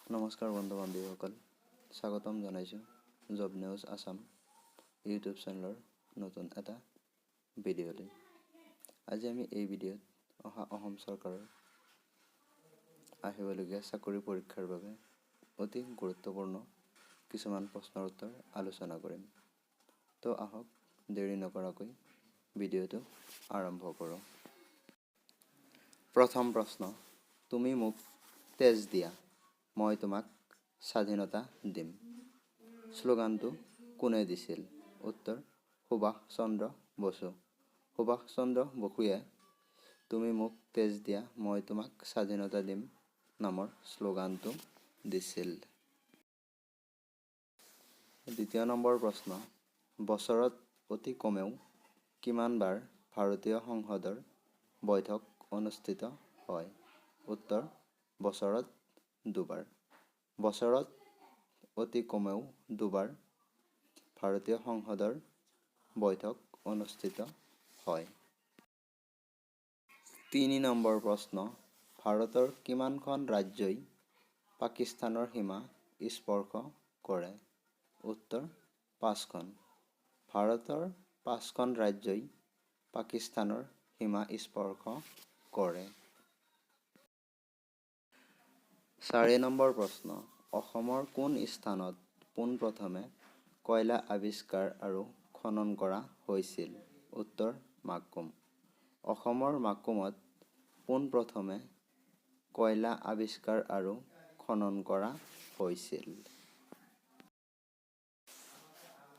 নমস্কাৰ বন্ধু বান্ধৱীসকল, স্বাগতম জনাইছোঁ জব নিউজ আছাম ইউটিউব চেনেলৰ নতুন এটা ভিডিঅ'লৈ। আজি আমি এই ভিডিঅ'ত অসম চৰকাৰৰ আহিবলগীয়া চাকৰি পৰীক্ষাৰ বাবে অতি গুৰুত্বপূৰ্ণ কিছুমান প্ৰশ্নৰ উত্তৰ আলোচনা কৰিম। তো আহক দেৰি নকৰাকৈ ভিডিঅ'টো আৰম্ভ কৰোঁ। প্ৰথম প্ৰশ্ন, তুমি মোক তেজ দিয়া, মই তোমাক স্বাধীনতা দিম। শ্লোগানটো কোনে দিছিল? উত্তৰ, সুভাষ চন্দ্ৰ বসু। সুভাষ চন্দ্ৰ বসুৱে তুমি মোক তেজ দিয়া, মই তোমাক স্বাধীনতা দিম নামৰ শ্লোগানটো দিছিল। দ্বিতীয় নম্বৰ প্ৰশ্ন, বছৰত অতি কমেও কিমানবাৰ ভাৰতীয় সংসদৰ বৈঠক অনুষ্ঠিত হয়? উত্তৰ, বছৰত দুবাৰ। বছৰত অতি কমেও দুবাৰ ভাৰতীয় সংসদৰ বৈঠক অনুষ্ঠিত হয়। ৩ নম্বৰ প্ৰশ্ন, ভাৰতৰ কিমানখন ৰাজ্যই পাকিস্তানৰ সীমা স্পৰ্শ কৰে? উত্তৰ, ৫খন। ভাৰতৰ ৫খন ৰাজ্যই পাকিস্তানৰ সীমা স্পৰ্শ কৰে। ৪ নম্বৰ প্ৰশ্ন, অসমৰ কোন স্থানত পোনপ্ৰথমে কয়লা আৱিষ্কাৰ আৰু খনন কৰা হৈছিল? উত্তৰ, মাকুম। অসমৰ মাকুমত পোনপ্ৰথমে কয়লা আৱিষ্কাৰ আৰু খনন কৰা হৈছিল।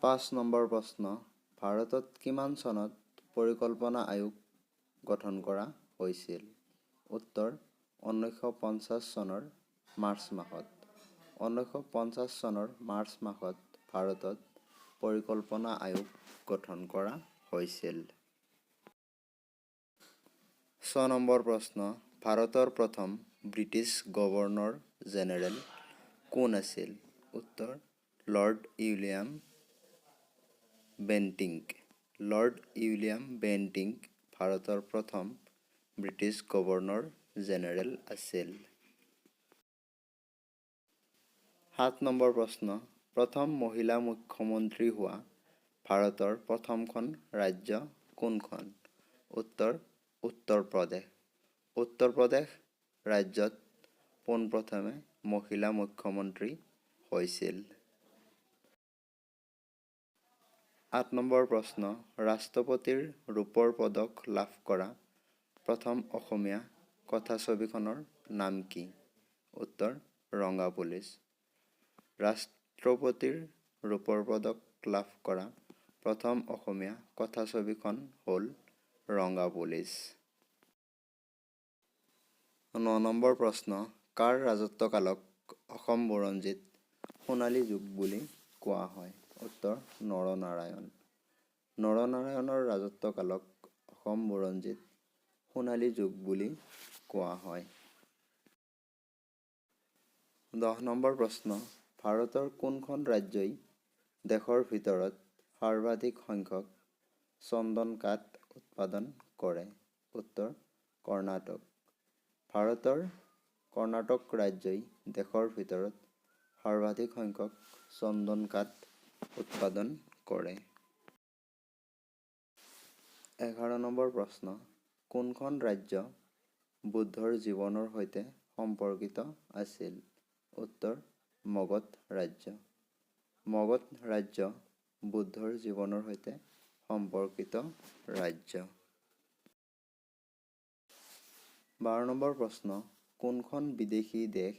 ৫ নম্বৰ প্ৰশ্ন, ভাৰতত কিমান চনত পৰিকল্পনা আয়োগ গঠন কৰা হৈছিল? উত্তৰ, ১৯৫০ চনৰ মাৰ্চ মাহত। ১৯৫০ চনৰ মাৰ্চ মাহত ভাৰতত পৰিকল্পনা আয়োগ গঠন কৰা হৈছিল। ৬ নম্বৰ প্ৰশ্ন, ভাৰতৰ প্ৰথম ব্ৰিটিছ গভৰ্ণৰ জেনেৰেল কোন আছিল? উত্তৰ, লৰ্ড উইলিয়াম বেণ্টিঙ্ক। লৰ্ড উইলিয়াম বেণ্টিঙ্ক ভাৰতৰ প্ৰথম ব্ৰিটিছ গভৰ্ণৰ জেনেৰেল আছিল। ৭ নম্বৰ প্ৰশ্ন, প্ৰথম মহিলা মুখ্যমন্ত্ৰী হোৱা ভাৰতৰ প্ৰথমখন ৰাজ্য কোনখন? উত্তৰ, উত্তৰ প্ৰদেশ। উত্তৰ প্ৰদেশ ৰাজ্যত পোনপ্ৰথমে মহিলা মুখ্যমন্ত্ৰী হৈছিল। ৮ নম্বৰ প্ৰশ্ন, ৰাষ্ট্ৰপতিৰ ৰূপৰ পদক লাভ কৰা প্ৰথম অসমীয়া কথাছবিখনৰ নাম কি? উত্তৰ, ৰঙা পুলিচ। ৰাষ্ট্ৰপতিৰ ৰূপৰ পদক লাভ কৰা প্ৰথম অসমীয়া কথাছবিখন হ'ল ৰঙা পুলিচ। ৯ নম্বৰ প্ৰশ্ন, কাৰ ৰাজত্বকালক অসম বুৰঞ্জীত সোণালী যুগ বুলি কোৱা হয়? উত্তৰ, নৰনাৰায়ণ। নৰনাৰায়ণৰ ৰাজত্বকালক অসম বুৰঞ্জীত সোণালী যুগ বুলি কোৱা হয়। ১০ নম্বৰ প্ৰশ্ন, ভাৰতৰ কোনখন ৰাজ্যই দেশৰ ভিতৰত সৰ্বাধিক সংখ্যক চন্দন কাঠ উৎপাদন কৰে? উত্তৰ, কৰ্ণাটক। ভাৰতৰ কৰ্ণাটক ৰাজ্যই দেশৰ ভিতৰত সৰ্বাধিক সংখ্যক চন্দন কাঠ উৎপাদন কৰে। ১১ নম্বৰ প্ৰশ্ন, কোনখন ৰাজ্য বুদ্ধৰ জীৱনৰ সৈতে সম্পৰ্কিত আছিল? উত্তৰ, মগধ ৰাজ্য। মগধ ৰাজ্য বুদ্ধৰ জীৱনৰ সৈতে সম্পৰ্কিত ৰাজ্য। ১২ নম্বৰ প্ৰশ্ন, কোনখন বিদেশী দেশ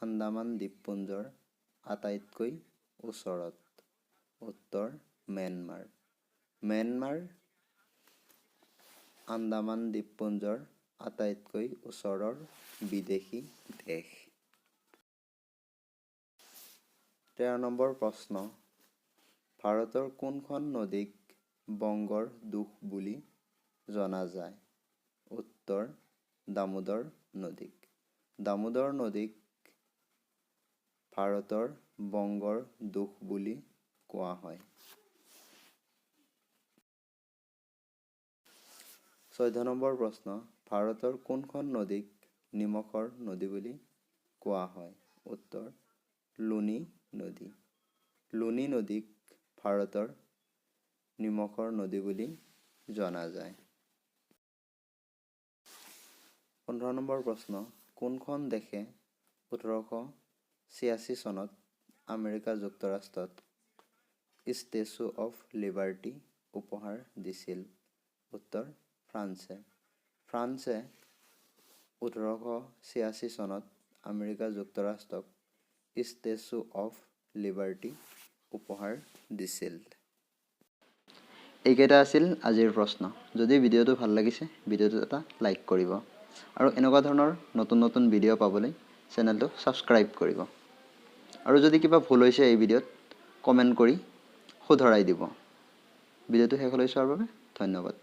আন্দামান দ্বীপপুঞ্জৰ আটাইতকৈ ওচৰত? উত্তৰ, ম্যানমাৰ। ম্যানমাৰ আন্দামান দ্বীপপুঞ্জৰ আটাইতকৈ ওচৰৰ বিদেশী দেশ। ১৩ নম্বৰ প্ৰশ্ন, ভাৰতৰ কোনখন নদীক বংগৰ দুখ বুলি জনা যায়? উত্তৰ, দামোদৰ নদীক। দামোদৰ নদীক ভাৰতৰ বংগৰ দুখ বুলি কোৱা হয়। ১৪ নম্বৰ প্ৰশ্ন, ভাৰতৰ কোনখন নদীক নিমখৰ নদী বুলি কোৱা হয়? উত্তৰ লুনি নদী। লুনি নদীক ভাৰতৰ নিমখৰ নদী বুলি জনা যায়। 15 নম্বৰ প্ৰশ্ন, কোনখন দেশে 1886 চনত আমেৰিকা যুক্তৰাষ্ট্ৰত ষ্টেচু অফ লিবাৰ্টি উপহাৰ দিছিল? উত্তৰ ফ্ৰান্সে। ফ্ৰান্সে 1886 চনত আমেৰিকা যুক্তৰাষ্ট্ৰক ষ্টেচু অফ লিবাৰ্টি উপহাৰ দিছিল। এইকেইটা আছিল আজিৰ প্ৰশ্ন। যদি ভিডিঅ'টো ভাল লাগিছে ভিডিঅ'টো এটা লাইক কৰিব আৰু এনেকুৱা ধৰণৰ নতুন নতুন ভিডিঅ' পাবলৈ চেনেলটো ছাবস্ক্ৰাইব কৰিব। আৰু যদি কিবা ভুল হৈছে এই ভিডিঅ'ত কমেণ্ট কৰি শুধৰাই দিব। ভিডিঅ'টো শেষলৈ চোৱাৰ বাবে ধন্যবাদ।